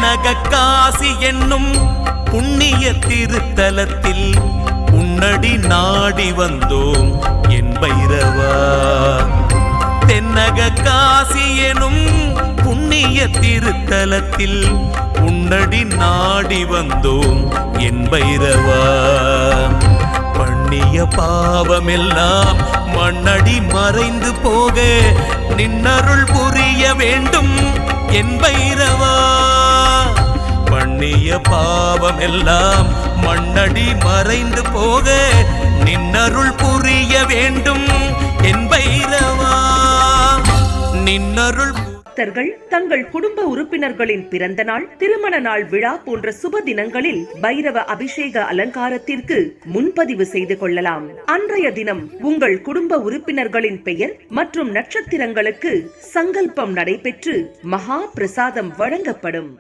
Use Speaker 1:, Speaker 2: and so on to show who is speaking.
Speaker 1: தென்னக காசி என்னும் புண்ணிய திருத்தலத்தில் உன்னடி நாடி வந்தோம் என் பைரவா. தென்னக காசி எனும் புண்ணிய திருத்தலத்தில் உன்னடி நாடி வந்தோம் என் பைரவா. பண்ணிய பாவமெல்லாம் மண்ணடி மறைந்து போக நின்னருள் புரிய வேண்டும் என் பைரவா. பண்ணிய பாவமெல்லாம் மண்ணடி மறைந்து போக நின்னருள் புரிய வேண்டும் என் பைரவா. நின்னருள்
Speaker 2: பக்தர்கள் தங்கள் குடும்ப உறுப்பினர்களின் பிறந்த நாள், திருமண நாள் விழா போன்ற சுப தினங்களில் பைரவ அபிஷேக அலங்காரத்திற்கு முன்பதிவு செய்து கொள்ளலாம். அன்றைய தினம் உங்கள் குடும்ப உறுப்பினர்களின் பெயர் மற்றும் நட்சத்திரங்களுக்கு சங்கல்பம் நடைபெற்று மகா பிரசாதம் வழங்கப்படும்.